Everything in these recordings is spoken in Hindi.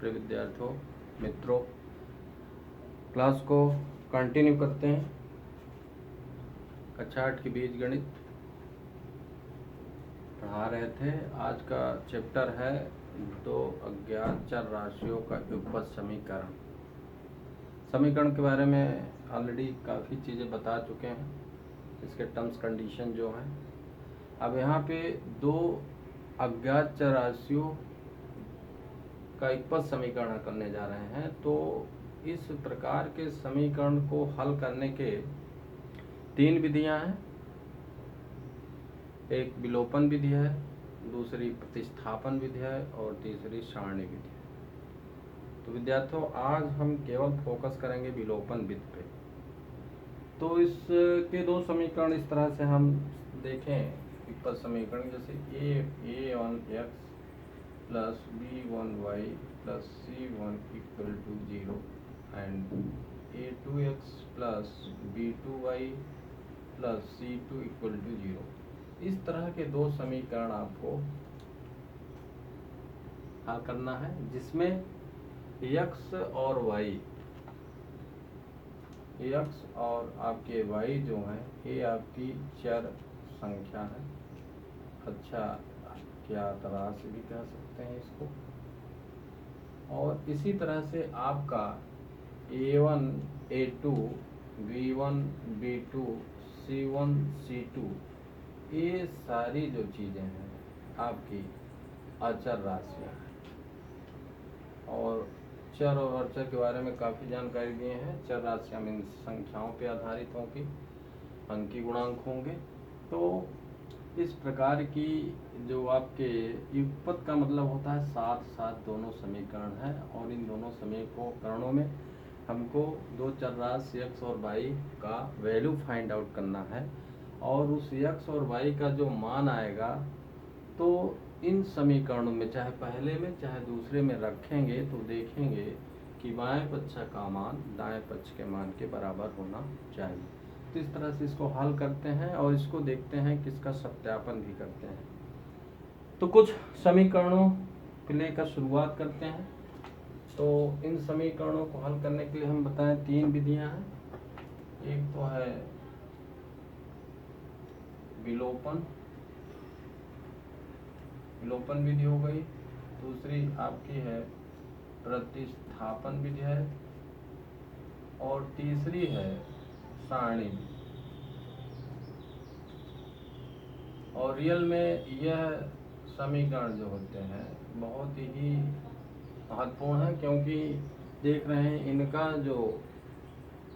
प्रिय विद्यार्थियों मित्रों, क्लास को कंटिन्यू करते हैं। कक्षा 8 की बीज गणित पढ़ा रहे थे। आज का चैप्टर है दो अज्ञात चर राशियों का युगपत समीकरण। समीकरण के बारे में ऑलरेडी काफ़ी चीज़ें बता चुके हैं, इसके टर्म्स कंडीशन जो हैं। अब यहाँ पे दो अज्ञात चर राशियों का युगपत समीकरण करने जा रहे हैं। तो इस प्रकार के समीकरण को हल करने के तीन विधियां हैं। एक विलोपन विधि है, दूसरी प्रतिस्थापन विधि है और तीसरी सारणी विधि है। तो विद्यार्थियों, आज हम केवल फोकस करेंगे विलोपन विधि पे। तो इसके दो समीकरण इस तरह से हम देखें युगपत समीकरण, जैसे a1x plus b1y plus c1 equal to 0 and a2x plus b2y plus c2 equal to 0। इस तरह के दो समीकरण आपको हल करना है, जिसमें x और आपके y जो हैं ये आपकी चर संख्या है। अच्छा, क्या तरह से भी कह सकते हैं इसको। और इसी तरह से आपका a1 a2 b1 b2 c1 c2 ये सारी जो चीज़ें हैं आपकी अचर राशियाँ हैं। और चर और अचर के बारे में काफ़ी जानकारी दिए हैं। चर राशियाँ मीन संख्याओं पे आधारित होंगी, अंकी गुणांक होंगे। तो इस प्रकार की जो आपके युगपत का मतलब होता है साथ साथ दोनों समीकरण हैं, और इन दोनों समीकरणों में हमको दो चर राशि x और y का वैल्यू फाइंड आउट करना है। और उस x और y का जो मान आएगा तो इन समीकरणों में चाहे पहले में चाहे दूसरे में रखेंगे तो देखेंगे कि बाएं पक्ष का मान दाएं पक्ष के मान के बराबर होना चाहिए। तो इस तरह से इसको हल करते हैं और इसको देखते हैं कि इसका सत्यापन भी करते हैं। तो कुछ समीकरणों को लेकर शुरुआत करते हैं। तो इन समीकरणों को हल करने के लिए हम बताएं तीन विधियां हैं। एक तो है विलोपन विधि हो गई, दूसरी आपकी है प्रतिस्थापन विधि है, और तीसरी है सारणी विधि। और रियल में यह समीकरण जो होते हैं बहुत ही महत्वपूर्ण है, क्योंकि देख रहे हैं इनका जो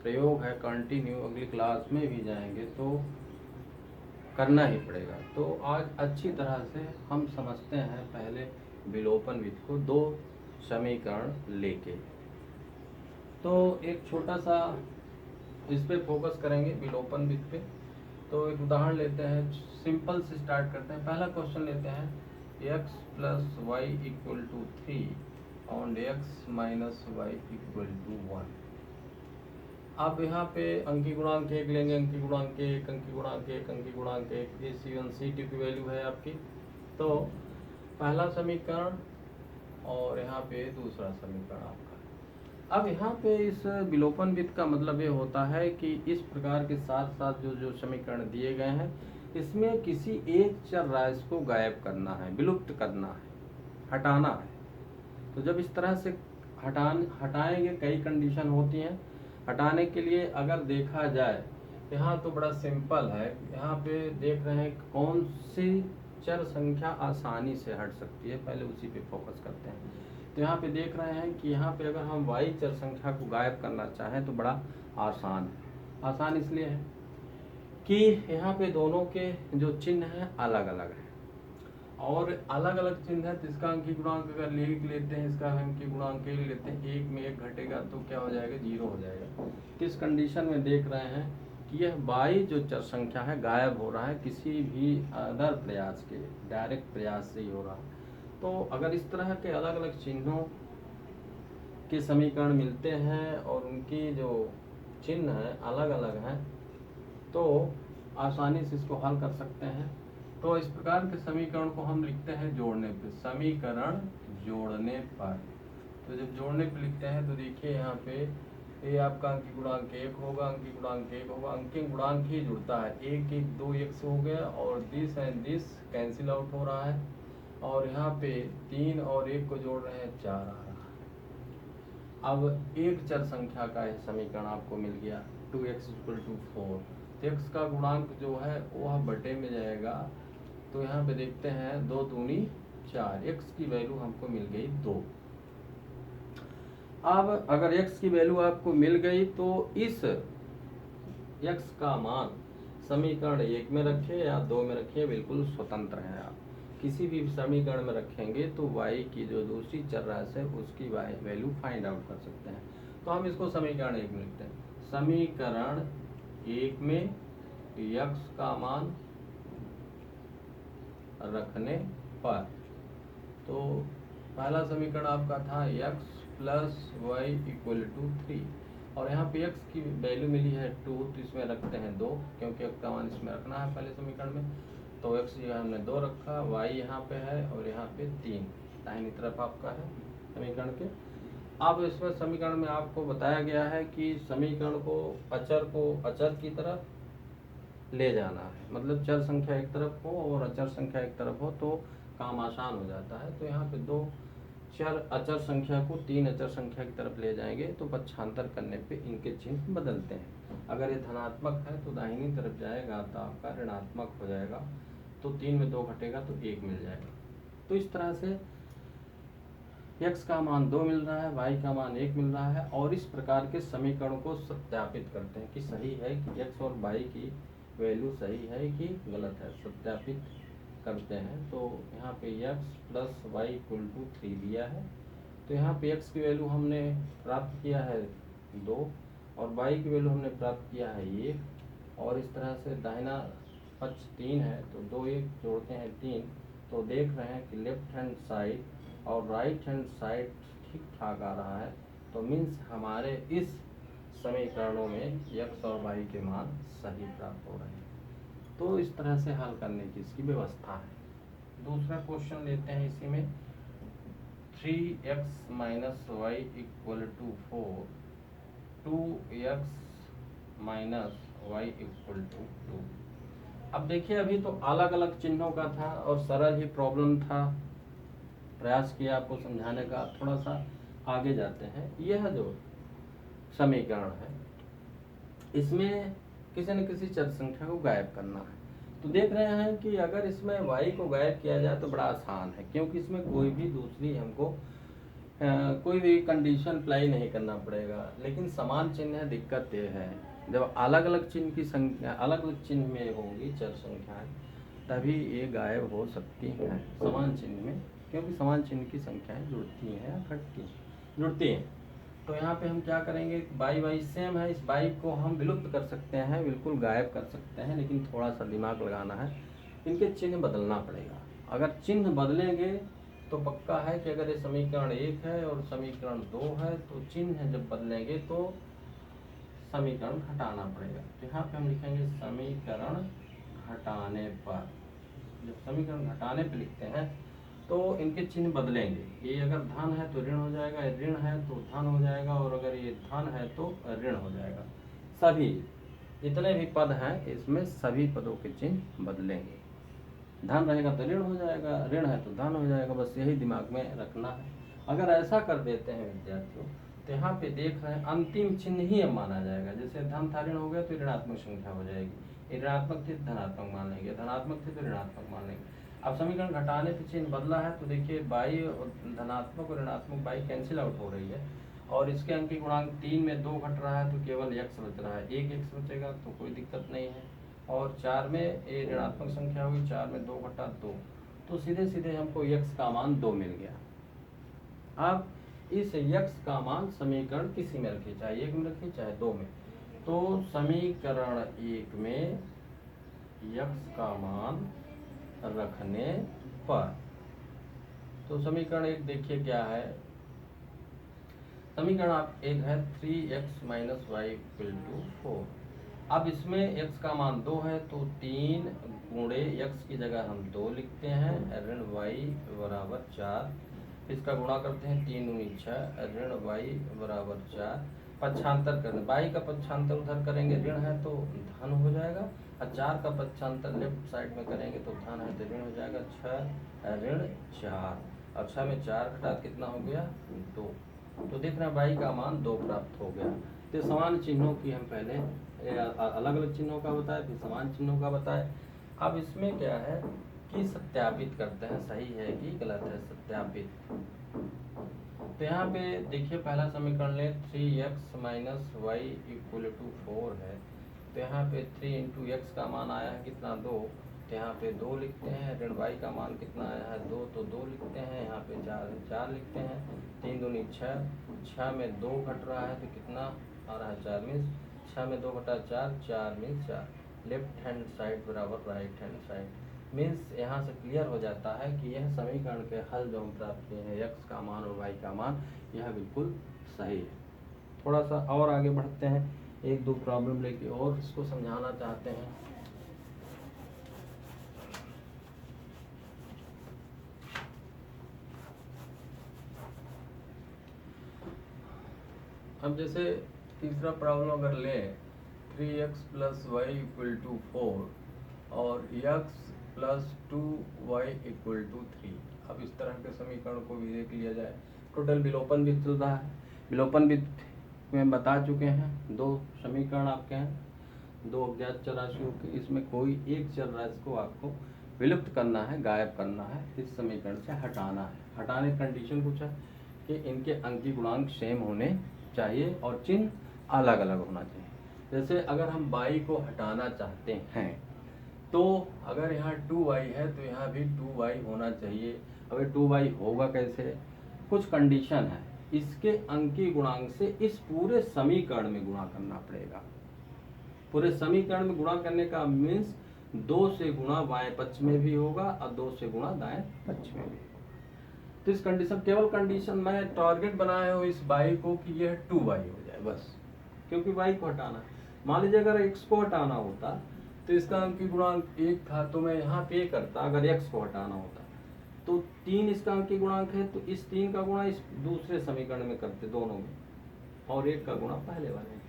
प्रयोग है कंटिन्यू अगली क्लास में भी जाएंगे तो करना ही पड़ेगा। तो आज अच्छी तरह से हम समझते हैं पहले विलोपन विधि को दो समीकरण लेके। तो एक छोटा सा इस पे फोकस करेंगे विलोपन विधि पे। तो एक उदाहरण लेते हैं, सिंपल से स्टार्ट करते हैं। पहला क्वेश्चन लेते हैं x plus Y equal to 3 और x minus Y equal to 1। अब यहाँ पे अंकी गुणांक एक लेंगे, अंकी गुणांक एक, अंकी गुणांक एक, अंकी गुणांक एक, ये c1 c2 की वैल्यू है आपकी। तो पहला समीकरण और यहाँ पे दूसरा समीकरण आपका। अब यहाँ पे इस विलोपन विधि का मतलब ये होता है कि इस प्रकार के साथ साथ जो समीकरण दिए गए हैं इसमें किसी एक चर राशि को गायब करना है, विलुप्त करना है, हटाना है। तो जब इस तरह से हटाएंगे, कई कंडीशन होती हैं हटाने के लिए। अगर देखा जाए यहाँ तो बड़ा सिंपल है। यहाँ पे देख रहे हैं कौन सी चर संख्या आसानी से हट सकती है, पहले उसी पे फोकस करते हैं। तो यहाँ पे देख रहे हैं कि यहाँ पे अगर हम y चर संख्या को गायब करना चाहें तो बड़ा आसान है। आसान इसलिए है कि यहाँ पे दोनों के जो चिन्ह हैं अलग अलग हैं, और अलग अलग चिन्ह है। तो इसका अंकी गुणांक अगर एक लेते हैं, इसका अंकी गुणांक एक लेते हैं, एक में एक घटेगा तो क्या हो जाएगा, 0 हो जाएगा। किस कंडीशन में देख रहे हैं कि यह y जो चर संख्या है गायब हो रहा है, किसी भी अदर प्रयास के डायरेक्ट प्रयास से ही हो रहा है। तो अगर इस तरह के अलग अलग चिन्हों के समीकरण मिलते हैं और उनकी जो चिन्ह है अलग अलग हैं तो आसानी से इसको हल कर सकते हैं। तो इस प्रकार के समीकरण को हम लिखते हैं जोड़ने पे, समीकरण जोड़ने पर। तो जब जोड़ने पे लिखते हैं तो देखिए यहाँ पे ये आपका अंकी गुणांक 1 होगा, अंकी गुणांक 1 होगा, अंकी गुणांक ही जुड़ता है, 1 1 2 1 से हो गया और this and this cancel out हो रहा है और यहाँ पे 3 और 1 को जोड़ रहे हैं 4 आ रहा है। अब एक चर संख्या का यह समीकरण आपको मिल गया 2x = 4। तो x का गुणांक जो है वह बटे में जाएगा, तो यहाँ पे देखते हैं 2 दूनी 4, x की वैल्यू हमको मिल गई 2। अब अगर x की वैल्यू आपको मिल गई तो इस x का मान समीकरण 1 में रखें या 2 में रखें, बिल्कुल स्वतंत्र है। आप किसी भी समीकरण में रखेंगे तो y की जो दूसरी चर राशि है उसकी वैल्यू फाइंड आउट कर सकते हैं। तो हम इसको समीकरण 1 में लिखते हैं। समीकरण 1 में x का मान रखने पर, तो पहला समीकरण आपका था x + y = 3 और यहाँ पे x की वैल्यू मिली है 2, तो इसमें रखते हैं 2 क्योंकि x का मान इसमें रखना है पहले समीकरण में। तो x जगह हमने 2 रखा, y यहाँ पे है और यहाँ पे 3 दाहिनी तरफ आपका है समीकरण के। अब इसमें समीकरण में आपको बताया गया है कि समीकरण को अचर की तरफ ले जाना है, मतलब चर संख्या एक तरफ हो और अचर संख्या एक तरफ हो तो काम आसान हो जाता है। तो यहाँ पे 2 चर अचर संख्या को 3 अचर संख्या की तरफ ले जाएंगे तो पक्षांतर करने पे इनके चिन्ह बदलते हैं। अगर ये धनात्मक है तो दाहिनी तरफ जाएगा तो आपका ऋणात्मक हो जाएगा, तो 3 में 2 घटेगा तो 1 मिल जाएगा। तो इस तरह से x का मान 2 मिल रहा है, y का मान 1 मिल रहा है और इस प्रकार के समीकरण को सत्यापित करते हैं कि सही है कि x और y की वैल्यू सही है कि गलत है, सत्यापित करते हैं। तो यहाँ पे x + y = 3 दिया है, तो यहाँ पे x की वैल्यू हमने प्राप्त किया है 2 और y की वैल्यू हमने प्राप्त किया है 1 और इस तरह से दाहिना पक्ष 3 है तो 2 1 जोड़ते हैं 3, तो देख रहे हैं कि लेफ्ट हैंड साइड और राइट हैंड साइड ठीक ठाक आ रहा है। तो मीन्स हमारे इस समीकरणों में x और y के मान सही प्राप्त हो रहे हैं। तो इस तरह से हल करने की इसकी व्यवस्था है। दूसरा क्वेश्चन लेते हैं इसी में, 3x - y = 4, 2x - y = 2। अब देखिए अभी तो अलग अलग चिन्हों का था और सरल ही प्रॉब्लम था, प्रयास किया आपको समझाने का। थोड़ा सा आगे जाते हैं। यह जो समीकरण है इसमें किसी न किसी चर संख्या को गायब करना है। तो देख रहे हैं कि अगर इसमें y को गायब किया जाए तो बड़ा आसान है, क्योंकि इसमें कोई भी दूसरी हमको कोई भी कंडीशन अप्लाई नहीं करना पड़ेगा। लेकिन समान चिन्ह है, दिक्कत ये है जब अलग अलग चिन्ह की संख्या अलग अलग चिन्ह में होंगी चर संख्याएं तभी ये गायब हो सकती हैं समान चिन्ह में, क्योंकि समान चिन्ह की संख्याएं जुड़ती हैं या जुड़ती हैं। तो यहाँ पे हम क्या करेंगे, y सेम है, इस y को हम विलुप्त कर सकते हैं, बिल्कुल गायब कर सकते हैं, लेकिन थोड़ा सा दिमाग लगाना है, इनके चिन्ह बदलना पड़ेगा। अगर चिन्ह बदलेंगे तो पक्का है कि अगर ये समीकरण 1 है और समीकरण 2 है तो चिन्ह जब बदलेंगे तो समीकरण घटाना पड़ेगा। तो यहाँ पे हम लिखेंगे समीकरण घटाने पर। जब समीकरण घटाने पर लिखते हैं तो इनके चिन्ह बदलेंगे। ये अगर धन है तो ऋण हो जाएगा, ऋण है तो धन हो जाएगा और अगर ये धन है तो ऋण हो जाएगा। सभी जितने भी पद हैं इसमें सभी पदों के चिन्ह बदलेंगे। धन रहेगा तो ऋण हो जाएगा, ऋण है तो धन हो जाएगा, बस यही दिमाग में रखना है। अगर ऐसा कर देते हैं विद्यार्थियों तो यहाँ पे देख रहे हैं अंतिम चिन्ह ही अब माना जाएगा। जैसे धन था ऋण हो गया तो ऋणात्मक संख्या हो जाएगी, ऋणात्मक थी धनात्मक मान लेंगे, धनात्मक थी तो ऋणात्मक मान लेंगे। अब समीकरण घटाने पे चिन्ह बदला है तो देखिए बाई और धनात्मक और ऋणात्मक बाई कैंसिल आउट हो रही है और इसके अंकी गुणांक 3 में 2 घट रहा है तो केवल x बच रहा है, 1 x बचेगा तो कोई दिक्कत नहीं है। और 4 में ये ऋणात्मक संख्या होगी, 4 में 2 घटा 2, तो सीधे सीधे हमको x का मान 2 मिल गया। अब इस x का मान समीकरण किसी में रखिए, चाहे 1 में रखिए चाहे 2 में। तो समीकरण 1 में x का मान रखने पर, तो समीकरण 1 देखिए क्या है, समीकरण आप 1 है 3x - y = 4। अब इसमें x का मान 2 है तो 3 गुणे x की जगह हम 2 लिखते हैं, ऋण y = 4 इसका गुणा करते हैं, 3 दूनी 6, ऋण y बराबर 4, पक्षांतर करना, y का पक्षांतर उधर करेंगे, ऋण है तो धन हो जाएगा, और 4 का पक्षांतर लेफ्ट साइड में करेंगे तो धन है तो ऋण हो जाएगा, 6 ऋण 4, और 6 में 4 घटा कितना हो गया 2। तो देख रहे हैं y का मान 2 प्राप्त हो गया। तो समान चिन्हों की हम पहले अलग अलग चिन्हों का बताए, फिर समान चिन्हों का बताए। अब इसमें क्या है कि सत्यापित करते हैं, सही है कि गलत है, सत्यापित। तो यहाँ पे देखिए पहला समीकरण ले, 3x minus Y equal to 4 है। तो यहाँ पे 3 इंटू एक्स का मान आया है कितना 2, तो यहाँ पे 2 लिखते हैं। ऋण y का मान कितना आया है 2, तो 2 लिखते हैं। यहाँ पे 4 लिखते हैं। 3 दूनी 6, 6 में 2 घट रहा है तो कितना आ रहा है 4 मीन्स 6 में 2 घटा 4, 4 मीन्स 4। लेफ्ट हैंड साइड बराबर राइट हैंड साइड, मीन्स यहाँ से क्लियर हो जाता है कि यह समीकरण के हल जो हम प्राप्त किए हैं x का मान और y का मान, यह बिल्कुल सही है। थोड़ा सा और आगे बढ़ते हैं, एक दो प्रॉब्लम लेके और इसको समझाना चाहते हैं। अब जैसे तीसरा प्रॉब्लम अगर लें, 3x plus Y equal to 4 और x plus 2y equal to 3। अब इस तरह के समीकरण को भी देख लिया जाए। टोटल विलोपन भी चल रहा है, विलोपन भी में बता चुके हैं। 2 समीकरण आपके हैं, 2 अज्ञात चर राशियों के, इसमें कोई एक चर राशि को आपको विलुप्त करना है, गायब करना है, इस समीकरण से हटाना है। हटाने की कंडीशन कुछ है कि इनके अंकीय गुणांक सेम होने चाहिए और चिन्ह अलग अलग होना चाहिए। जैसे अगर हम y को हटाना चाहते हैं तो अगर यहाँ 2y है तो यहाँ भी 2y होना चाहिए। अगर 2y होगा कैसे, कुछ कंडीशन है, इसके अंकीय गुणांक से इस पूरे समीकरण में गुणा करना पड़ेगा। पूरे समीकरण में गुणा करने का मीन्स 2 से गुणा बाएं पक्ष में भी होगा और 2 से गुणा दाएं पक्ष में भी होगा। तो इस कंडीशन, केवल कंडीशन मैं टारगेट बनाया हूँ इस y को कि यह 2y हो जाए बस, क्योंकि y को हटाना है। मान लीजिए अगर x को हटाना होता तो इसका अंकीय गुणांक 1 था तो मैं यहाँ पे करता, अगर x को हटाना होता तो 3 इसका अंकीय गुणांक है तो इस 3 का गुणा इस दूसरे समीकरण में करते दोनों में, और 1 का गुणा पहले वाले में,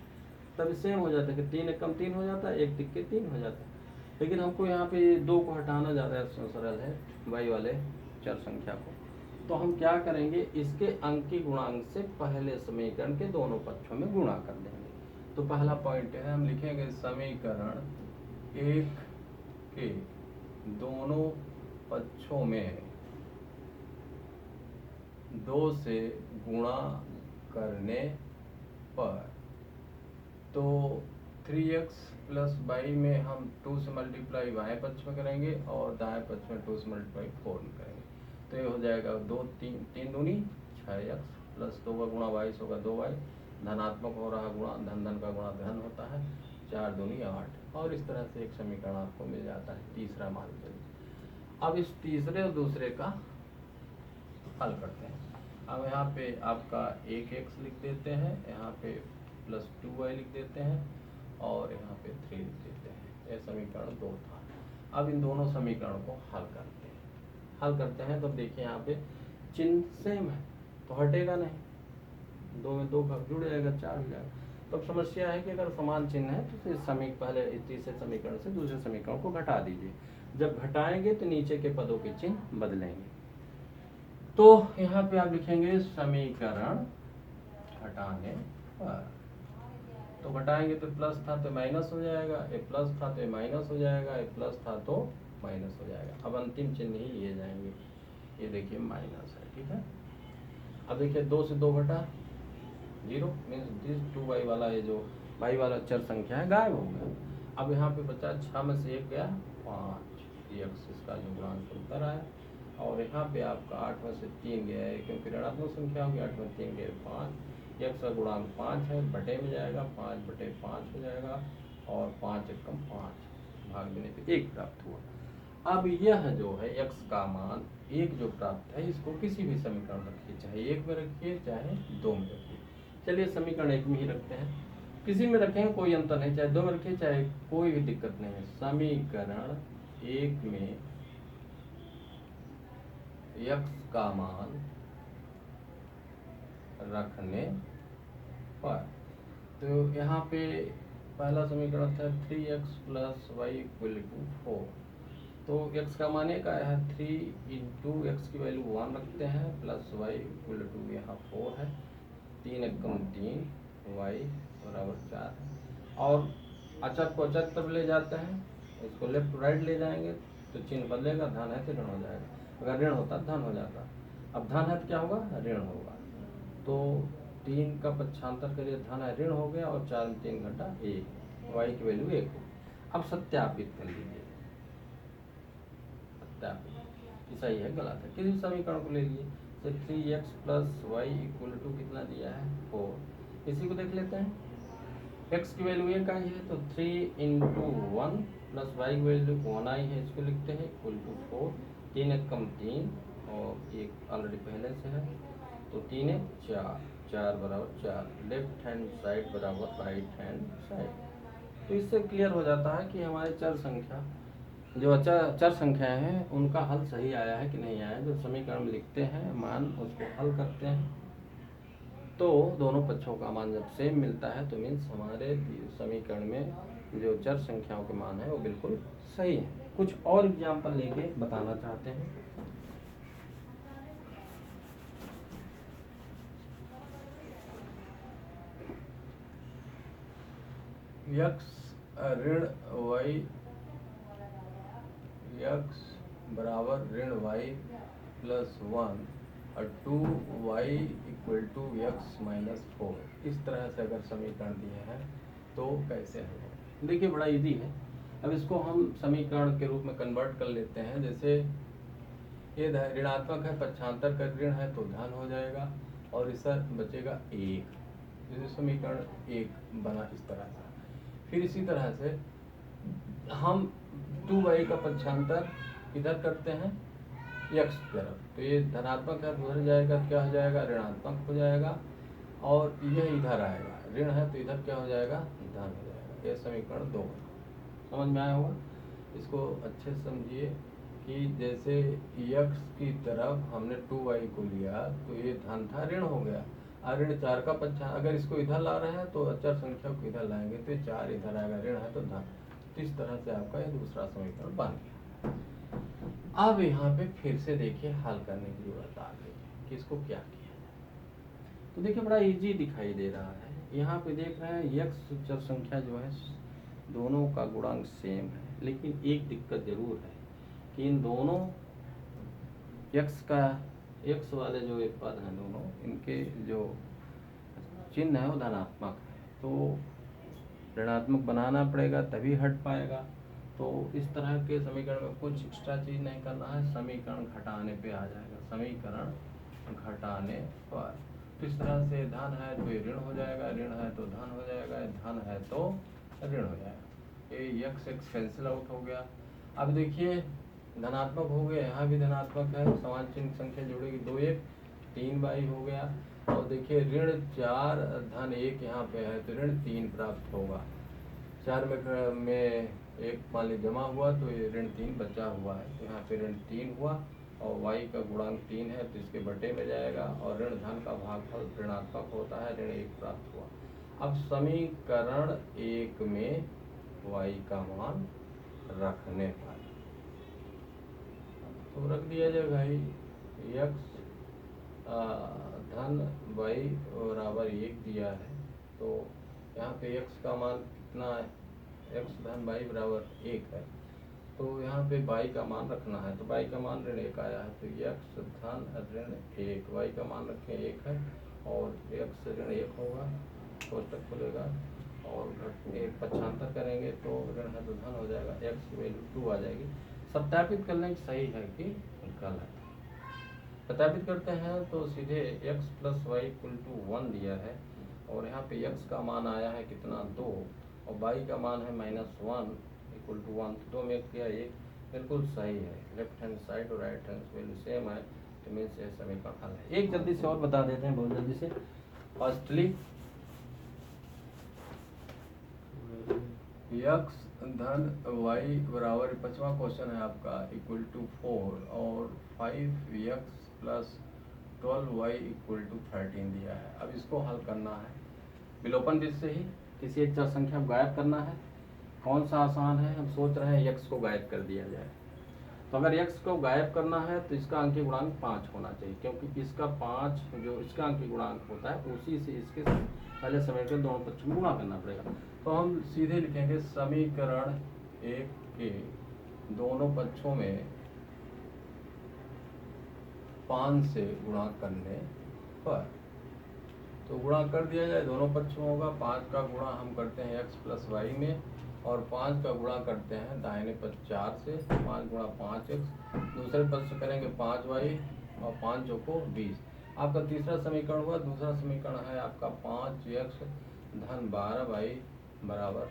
तब सेम हो जाता है कि 3 एकम 3 हो जाता है, 1 टिक के 3 हो जाता है। लेकिन हमको यहाँ पे 2 को हटाना ज़्यादा सरल है, y वाले चर संख्या को। तो हम क्या करेंगे, इसके अंकीय गुणांक से पहले समीकरण के दोनों पक्षों में गुणा कर देंगे। तो पहला पॉइंट है, हम लिखेंगे समीकरण 1 के दोनों पक्षों में 2 से गुणा करने पर, तो 3x प्लस वाई में हम 2 से मल्टीप्लाई बाएं पक्ष में करेंगे और दाएं पक्ष में 2 से मल्टीप्लाई 4 में करेंगे। तो ये हो जाएगा 2 3 दूनी 6x प्लस 2 का गुणा 22 होगा 2y, धनात्मक हो रहा गुणा, धन का गुणा धन होता है, 4 दूनी 8, और इस तरह से एक समीकरण आपको मिल जाता है। तीसरा मान लीजिए। अब इस तीसरे और दूसरे का हल करते हैं। अब यहाँ पे आपका 1x लिख देते हैं, यहाँ पे प्लस 2y लिख देते हैं और यहाँ पे 3 लिख देते हैं। यह समीकरण 2 था। अब इन दोनों समीकरण को हल करते हैं तो देखिए यहाँ पे चिन्ह सेम है तो हटेगा नहीं, 2 में 2 का जुड़ जाएगा, 4 हो जाएगा। तो अब समस्या है कि अगर समान चिन्ह है तो इस पहले तीसरे समीकरण से दूसरे समीकरण को घटा दीजिए। जब घटाएंगे तो नीचे के पदों के चिन्ह बदलेंगे। तो यहाँ पे आप लिखेंगे समीकरण घटाने पर, तो घटाएंगे तो प्लस था तो माइनस हो जाएगा, ए प्लस था तो माइनस हो जाएगा, ए प्लस था तो माइनस हो जाएगा। अब अंतिम चिन्ह ही लिए जाएंगे, ये देखिए माइनस है, ठीक है। अब देखिए 2 से 2 घटा 0 मीन्स दिस 2y वाला, ये जो y वाला चर संख्या है गायब हो गया। अब यहाँ पे बचा 6 में से 1 गया 5, x इसका जो गुणांक उत्तर आया। और यहाँ पे आपका 8 में से 3 गया है क्योंकि ऋणात्मक संख्या होगी, 8 में 3 गए 5, x का गुणांक 5 है, बटे में जाएगा 5/5 हो जाएगा और 5 एकम 5, भाग देने पे 1 प्राप्त हुआ। अब यह जो है x का मान 1 जो प्राप्त है, इसको किसी भी समीकरण रखिए, चाहे 1 में रखिए चाहे 2 में रखिए। चलिए समीकरण 1 में ही रखते हैं, किसी में रखेंगे कोई अंतर नहीं, चाहे 2 में रखिए चाहे कोई भी दिक्कत नहीं है। समीकरण 1 में x का मान रखने पर। तो यहाँ पे पहला समीकरण था 3x plus Y equal to 4। तो x का मान एक आया है, 3 इंटू एक्स की वैल्यू 1 रखते हैं प्लस वाई इक्वल टू यहाँ 4 है, 3 एकम 3, वाई बराबर 4 है। और अचर को अचर तरफ ले जाते हैं, इसको लेफ्ट राइट ले जाएंगे तो चिन्ह बदलेगा, धन है तो ऋण हो जाएगा, अगर ऋण होता धन हो जाता। अब धन है तो क्या होगा, ऋण होगा। तो 3 का पक्षांतर करिए, धन है ऋण हो गया, और 4 में 3 घंटा 1, वाई की वैल्यू 1 होगी। अब सत्यापित कर लीजिए, कि सही है गलत है। किसी समीकरण को ले लीजिए, तो 3x plus Y equal to कितना दिया है, 4। इसी को देख लेते हैं, x की वैल्यू 1 आई है तो 3 इंटू 1 प्लस वाई की वैल्यू 1 आई है, इसको लिखते हैं इक्वल टू 4। 3 एक कम 3 और 1 ऑलरेडी पहले से है, तो 3 एक 4, 4 बराबर 4, लेफ्ट हैंड साइड बराबर राइट हैंड साइड। तो इससे क्लियर हो जाता है कि हमारे चर संख्या जो चर संख्याएं हैं उनका हल सही आया है कि नहीं आया है। जो समीकरण में लिखते हैं मान, उसको हल करते हैं तो दोनों पक्षों का मान जब सेम मिलता है तो मीन्स हमारे समीकरण में जो चर संख्याओं के मान है वो बिल्कुल सही है। कुछ और एग्जाम्पल लेके बताना चाहते हैं। x ऋण y, x बराबर ऋण y प्लस 1 और 2y equal to x minus 4। इस तरह से अगर समीकरण दिए हैं तो कैसे हल? देखिए बड़ा इजी है। अब इसको हम समीकरण के रूप में कन्वर्ट कर लेते हैं। जैसे ये ऋणात्मक है, पक्षांतर का ऋण है तो धन हो जाएगा, और इसका बचेगा 1। जैसे समीकरण 1 बना इस तरह से। फिर इसी तरह से हम 2y का पक्षांतर इधर करते हैं x की तरफ, तो ये धनात्मक है उधर जाएगा तो क्या हो जाएगा, ऋणात्मक हो जाएगा, और यह इधर आएगा, ऋण है तो इधर क्या हो जाएगा, धन हो जाएगा। ये समीकरण 2 समझ में आया होगा। इसको अच्छे से समझिए कि जैसे x की तरफ हमने 2y को लिया तो ये धन था, ऋण हो गया, और ऋण 4 का पक्षांतर, अगर इसको इधर ला रहे हैं तो अचर संख्या को इधर लाएंगे तो 4 इधर आएगा, ऋण है तो धन। तो इस तरह से आपका ये दूसरा समीकरण बन गया। अब यहाँ पे फिर से देखिए हल करने की जरूरत आ गई कि इसको क्या किया जाए। तो देखिए बड़ा इजी दिखाई दे रहा है। यहाँ पे देख रहे हैं x चर संख्या जो है दोनों का गुणांक सेम है, लेकिन एक दिक्कत जरूर है कि इन दोनों x वाले जो एक पद हैं दोनों, इनके जो चिन्ह है वो धनात्मक है, तो ऋणात्मक बनाना पड़ेगा तभी हट पाएगा। तो इस तरह के समीकरण में कुछ एक्स्ट्रा चीज नहीं करना है, समीकरण घटाने पे आ जाएगा, समीकरण घटाने पर। तो इस तरह से धन है तो ये ऋण हो जाएगा, ऋण है तो धन हो जाएगा, धन है तो ऋण हो जाएगा। ये x कैंसिल आउट हो गया। अब देखिए धनात्मक हो गया, यहाँ भी धनात्मक है, समान चिन्ह संख्या जोड़ेगी, 2 1 3 बाई हो गया। और देखिए ऋण 4 धन 1 यहाँ पे है तो ऋण 3 प्राप्त होगा। 4 में 1 मान ली जमा हुआ तो ये ऋण 3 बचा हुआ है, तो यहाँ पे ऋण 3 हुआ, और y का गुणांक 3 है तो इसके बटे में जाएगा, और ऋण धन का भागफल ऋणात्मक होता है, ऋण 1 प्राप्त हुआ। अब समीकरण 1 में y का मान रखने पर तो रख दिया जाए भाई, x धन y बराबर 1 दिया है, तो यहाँ पे x का मान कितना है, x धन y बराबर 1 है, तो यहाँ पे y का मान रखना है, तो y का मान ऋण 1 आया है, तो x धन ऋण 1, y का मान रखें 1 है, और x ऋण 1 होगा, कोष्टक खुलेगा, और एक पक्षांतर करेंगे तो ऋण है तो धन हो जाएगा, x की वैल्यू 2 आ जाएगी। सत्यापित करने की सही है कि गलत। सत्यापित करते हैं तो सीधे x plus Y equal to 1 दिया है, और यहाँ पे x का मान आया है कितना 2, और y का मान है -1 इक्वल टू 1, तो 2 में किया 1, बिल्कुल सही है। लेफ्ट हैंड साइड और राइट हैंड वैल्यू सेम है, तो मीन्स ये समीकरण हल है। एक जल्दी से और बता देते हैं, बहुत जल्दी से। फर्स्टली x धन y बराबर 5वां क्वेश्चन है आपका इक्वल टू 4, और 5x plus 12y equal to 13 दिया है। अब इसको हल करना है विलोपन विधि से ही, किसी एक चर संख्या को गायब करना है। कौन सा आसान है, हम सोच रहे हैं x को गायब कर दिया जाए। तो अगर x को गायब करना है तो इसका अंकीय गुणांक 5 होना चाहिए, क्योंकि इसका 5 जो इसका अंकीय गुणांक होता है उसी से इसके पहले समीकरण के दोनों पक्षों में गुणा करना पड़ेगा। तो हम सीधे लिखेंगे समीकरण 1 के दोनों पक्षों में 5 से गुणा करने पर, तो गुणा कर दिया जाए, दोनों पक्षों में होगा। 5 का गुणा हम करते हैं x प्लस वाई में, और 5 का गुणा करते हैं दाहिने पक्ष 4 से, 5 गुणा 5x। दूसरे पक्ष से करेंगे 5y और 5 को 20। आपका तीसरा समीकरण हुआ। दूसरा समीकरण है आपका 5x धन 12y बराबर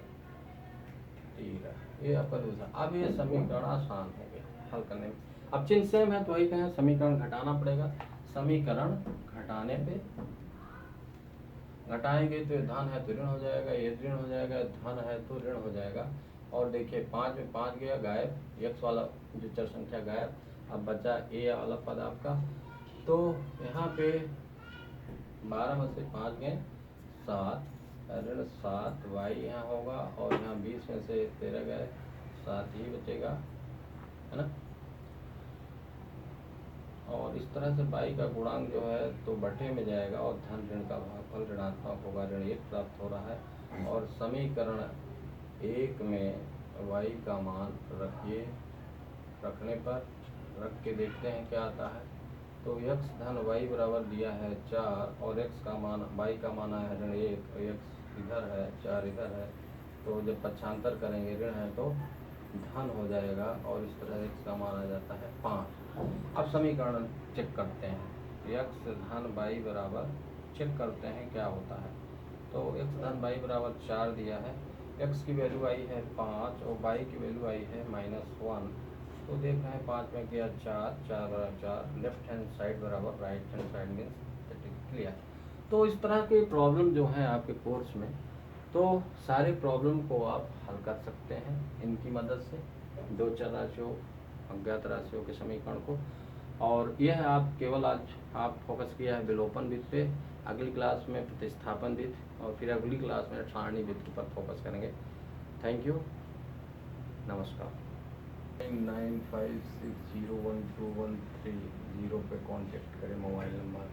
13। ये आपका दूसरा। अब ये समीकरण आसान हो गया हल करने में। अब चिन्ह सेम है तो वही कहें, समीकरण घटाना पड़ेगा। समीकरण घटाने पे घटाएंगे तो ये धन है तो ऋण हो जाएगा, ये ऋण हो जाएगा, धन है तो ऋण हो जाएगा। और देखिए 5 में 5 गया गायब, x वाला जो चर संख्या गायब, अब बचा a वाला पद आपका। तो यहाँ पे 12 में से 5 गए 7, ऋण 7 y यहाँ होगा, और यहाँ 20 में से 13 गए 7 ही बचेगा, है ना। और इस तरह से y का गुणांक जो है तो बटे में जाएगा, और धन ऋण का भागफल ऋणात्मक होगा, ऋण 1 प्राप्त हो रहा है। और समीकरण 1 में y का मान रखिए, रखने पर रख के देखते हैं क्या आता है। तो x धन y बराबर दिया है 4, और x का मान y का मान आया है ऋण 1, और x इधर है 4 इधर है, तो जब पक्षांतर करेंगे ऋण है तो धन हो जाएगा, और इस तरह x का मान आ जाता है 5। अब समीकरण चेक करते हैं, x धन y बराबर, चेक करते हैं क्या होता है। तो x धन y बराबर 4 दिया है, x की वैल्यू आई है 5 और y की वैल्यू आई है -1। तो देख रहे हैं 5 में गया 4, 4 बराबर 4, लेफ्ट हैंड साइड बराबर right hand side means clear. तो इस तरह के प्रॉब्लम जो हैं आपके कोर्स में, तो सारे प्रॉब्लम को आप हल कर सकते हैं इनकी मदद से, दो चर राशियों अज्ञात राशियों के समीकरण को। और यह आप केवल आज आप फोकस किया है विलोपन विधि पे, अगली क्लास में प्रतिस्थापन विधि, और फिर अगली क्लास में सारणी विधि पर फोकस करेंगे। थैंक यू, नमस्कार। 995601213 पे कांटेक्ट करें मोबाइल नंबर।